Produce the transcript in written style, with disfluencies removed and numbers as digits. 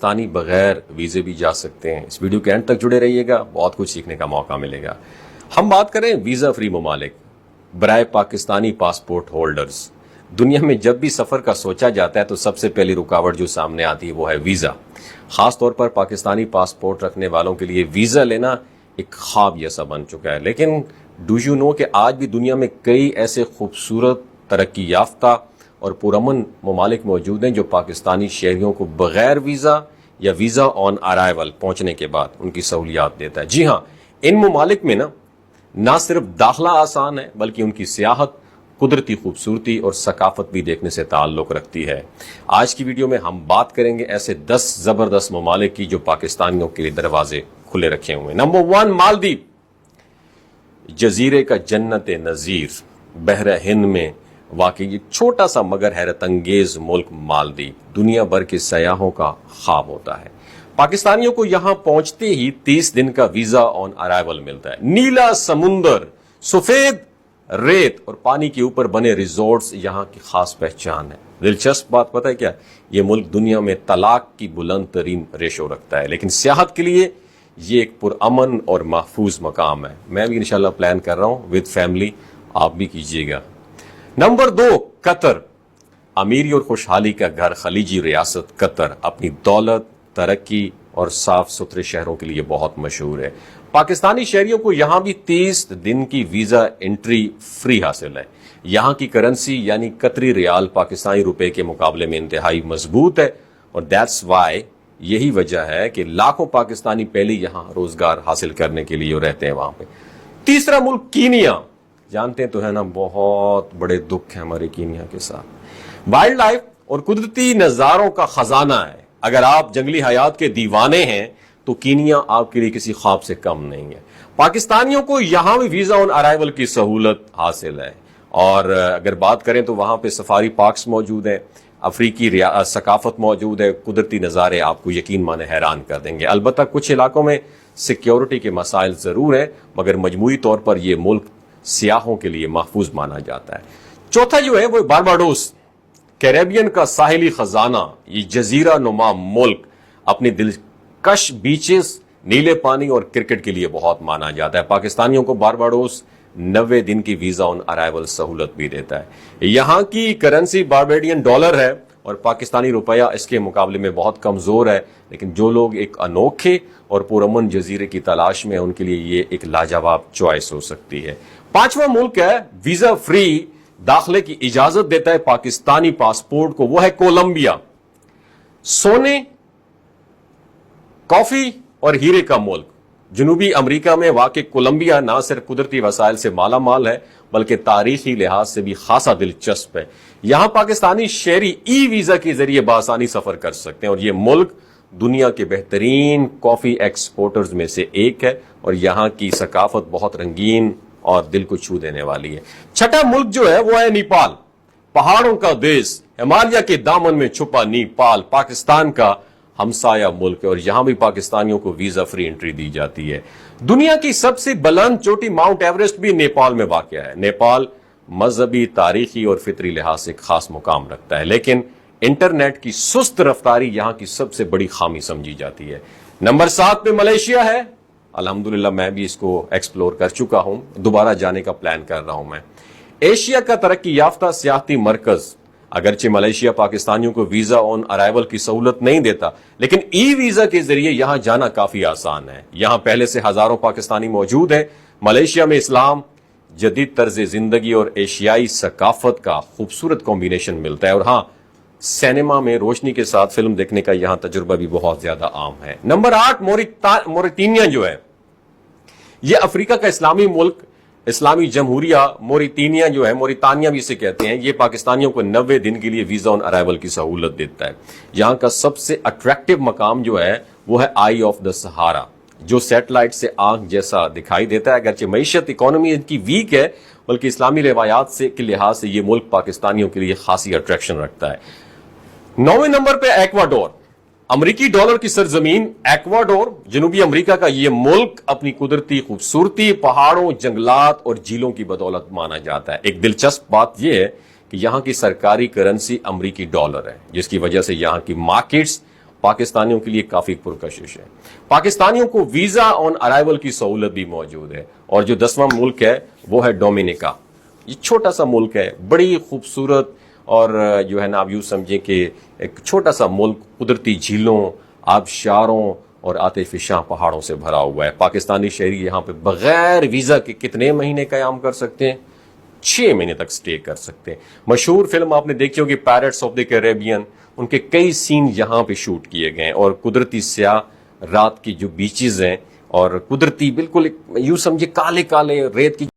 پاکستانی بغیر ویزے بھی جا سکتے ہیں. اس ویڈیو کے اینڈ تک جڑے رہیے گا, بہت کچھ سیکھنے کا موقع ملے گا. ہم بات کریں ویزا فری ممالک برائے پاکستانی پاسپورٹ ہولڈرز. دنیا میں جب بھی سفر کا سوچا جاتا ہے تو سب سے پہلی رکاوٹ جو سامنے آتی ہے وہ ہے ویزا. خاص طور پر پاکستانی پاسپورٹ رکھنے والوں کے لیے ویزا لینا ایک خواب جیسا بن چکا ہے. لیکن ڈو یو نو کہ آج بھی دنیا میں کئی ایسے خوبصورت ترقی یافتہ اور پرامن ممالک موجود ہیں جو پاکستانی شہریوں کو بغیر ویزا یا ویزا آن ارائیول پہنچنے کے بعد ان کی سہولیات دیتا ہے. جی ہاں, ان ممالک میں نہ صرف داخلہ آسان ہے بلکہ ان کی سیاحت, قدرتی خوبصورتی اور ثقافت بھی دیکھنے سے تعلق رکھتی ہے. آج کی ویڈیو میں ہم بات کریں گے ایسے 10 زبردست ممالک کی جو پاکستانیوں کے لیے دروازے کھلے رکھے ہوئے ہیں. نمبر 1 مالدیپ, جزیرے کا جنت نظیر بحر ہند میں واقع یہ چھوٹا سا مگر حیرت انگیز ملک مالدیپ دنیا بھر کے سیاحوں کا خواب ہوتا ہے. پاکستانیوں کو یہاں پہنچتے ہی 30 دن کا ویزا آن ارائیول ملتا ہے. نیلا سمندر, سفید ریت اور پانی کے اوپر بنے ریزورٹس یہاں کی خاص پہچان ہے. دلچسپ بات پتہ ہے کیا, یہ ملک دنیا میں طلاق کی بلند ترین ریشو رکھتا ہے, لیکن سیاحت کے لیے یہ ایک پرامن اور محفوظ مقام ہے. میں بھی انشاءاللہ پلان کر رہا ہوں ود فیملی, آپ بھی کیجیے گا. نمبر 2 قطر, امیری اور خوشحالی کا گھر. خلیجی ریاست قطر اپنی دولت, ترقی اور صاف ستھرے شہروں کے لیے بہت مشہور ہے. پاکستانی شہریوں کو یہاں بھی 30 دن کی ویزا انٹری فری حاصل ہے. یہاں کی کرنسی یعنی قطری ریال پاکستانی روپے کے مقابلے میں انتہائی مضبوط ہے, اور دیٹس وائی یہی وجہ ہے کہ لاکھوں پاکستانی پہلے یہاں روزگار حاصل کرنے کے لیے رہتے ہیں وہاں پہ. تیسرا ملک کینیا, جانتے تو ہے نا بہت بڑے دکھ ہیں ہمارے کینیا کے ساتھ. وائلڈ لائف اور قدرتی نظاروں کا خزانہ ہے. اگر آپ جنگلی حیات کے دیوانے ہیں تو کینیا آپ کے لیے کسی خواب سے کم نہیں ہے. پاکستانیوں کو یہاں بھی ویزا آن ارائیول کی سہولت حاصل ہے, اور اگر بات کریں تو وہاں پہ سفاری پارکس موجود ہیں, افریقی ثقافت موجود ہے, قدرتی نظارے آپ کو یقین مانے حیران کر دیں گے. البتہ کچھ علاقوں میں سیکیورٹی کے مسائل ضرور ہیں, مگر مجموعی طور پر یہ ملک سیاحوں کے لیے محفوظ مانا جاتا ہے. چوتھا جو ہے وہ بارباڈوس, کیریبین کا ساحلی خزانہ. یہ جزیرہ نما ملک اپنی دلکش بیچز, نیلے پانی اور کرکٹ کے لیے بہت مانا جاتا ہے. پاکستانیوں کو بارباڈوس 90 دن کی ویزا آن ارائیول سہولت بھی دیتا ہے. یہاں کی کرنسی باربیڈین ڈالر ہے اور پاکستانی روپیہ اس کے مقابلے میں بہت کمزور ہے, لیکن جو لوگ ایک انوکھے اور پرامن جزیرے کی تلاش میں, ان کے لیے یہ ایک لاجواب چوائس ہو سکتی ہے. 5واں ملک ہے ویزا فری داخلے کی اجازت دیتا ہے پاکستانی پاسپورٹ کو, وہ ہے کولمبیا. سونے, کافی اور ہیرے کا ملک جنوبی امریکہ میں واقع کولمبیا نہ صرف قدرتی وسائل سے مالا مال ہے بلکہ تاریخی لحاظ سے بھی خاصا دلچسپ ہے. یہاں پاکستانی شہری ای ویزا کے ذریعے بآسانی سفر کر سکتے ہیں, اور یہ ملک دنیا کے بہترین کافی ایکسپورٹرز میں سے ایک ہے, اور یہاں کی ثقافت بہت رنگین اور دل کو چھو دینے والی ہے. 6واں ملک جو ہے وہ ہے نیپال, پہاڑوں کا دیس, ہمالیہ کے دامن میں چھپا نیپال پاکستان کا ہمسایہ ملک ہے, اور یہاں بھی پاکستانیوں کو ویزا فری انٹری دی جاتی ہے. دنیا کی سب سے بلند چوٹی ماؤنٹ ایوریسٹ بھی نیپال میں واقع ہے. نیپال مذہبی, تاریخی اور فطری لحاظ سے ایک خاص مقام رکھتا ہے, لیکن انٹرنیٹ کی سست رفتاری یہاں کی سب سے بڑی خامی سمجھی جاتی ہے. نمبر 7 پہ ملیشیا ہے. الحمدللہ میں بھی اس کو ایکسپلور کر چکا ہوں, دوبارہ جانے کا پلان کر رہا ہوں میں. ایشیا کا ترقی یافتہ سیاحتی مرکز. اگرچہ ملیشیا پاکستانیوں کو ویزا آن ارائیول کی سہولت نہیں دیتا, لیکن ای ویزا کے ذریعے یہاں جانا کافی آسان ہے. یہاں پہلے سے ہزاروں پاکستانی موجود ہیں. ملیشیا میں اسلام, جدید طرز زندگی اور ایشیائی ثقافت کا خوبصورت کمبینیشن ملتا ہے, اور ہاں سینما میں روشنی کے ساتھ فلم دیکھنے کا یہاں تجربہ بھی بہت زیادہ عام ہے. نمبر 8 موریتانیا جو ہے, یہ افریقہ کا اسلامی ملک, اسلامی جمہوریہ موریتانیا جو ہے, موریتانیا بھی اسے کہتے ہیں, یہ پاکستانیوں کو 90 دن کے لیے ویزا آن ارائیول کی سہولت دیتا ہے. یہاں کا سب سے اٹریکٹیو مقام جو ہے وہ ہے آئی آف دا سہارا, جو سیٹلائٹ سے آنکھ جیسا دکھائی دیتا ہے. اگرچہ معیشت اکانومی ان کی ویک ہے, بلکہ اسلامی روایات سے کے لحاظ سے یہ ملک پاکستانیوں کے لیے خاصی اٹریکشن رکھتا ہے. 9ویں نمبر پہ ایکواڈور, امریکی ڈالر کی سرزمین ایکواڈور, جنوبی امریکہ کا یہ ملک اپنی قدرتی خوبصورتی, پہاڑوں, جنگلات اور جھیلوں کی بدولت مانا جاتا ہے. ایک دلچسپ بات یہ ہے کہ یہاں کی سرکاری کرنسی امریکی ڈالر ہے, جس کی وجہ سے یہاں کی مارکیٹس پاکستانیوں کے لیے کافی پرکشش ہے. پاکستانیوں کو ویزا آن ارائیول کی سہولت بھی موجود ہے. اور جو 10واں ملک ہے وہ ہے ڈومینیکا. یہ چھوٹا سا ملک ہے, بڑی خوبصورت, اور جو ہے نا آپ یوں سمجھیں کہ ایک چھوٹا سا ملک قدرتی جھیلوں, آبشاروں اور آتش فشاں پہاڑوں سے بھرا ہوا ہے. پاکستانی شہری یہاں پہ بغیر ویزا کے کتنے مہینے قیام کر سکتے ہیں؟ 6 مہینے تک سٹے کر سکتے ہیں. مشہور فلم آپ نے دیکھی ہوگی پیرٹس آف دی کیریبین, ان کے کئی سین یہاں پہ شوٹ کیے گئے ہیں. اور قدرتی سیاہ رات کی جو بیچز ہیں اور قدرتی بالکل یوں سمجھے کالے کالے ریت کی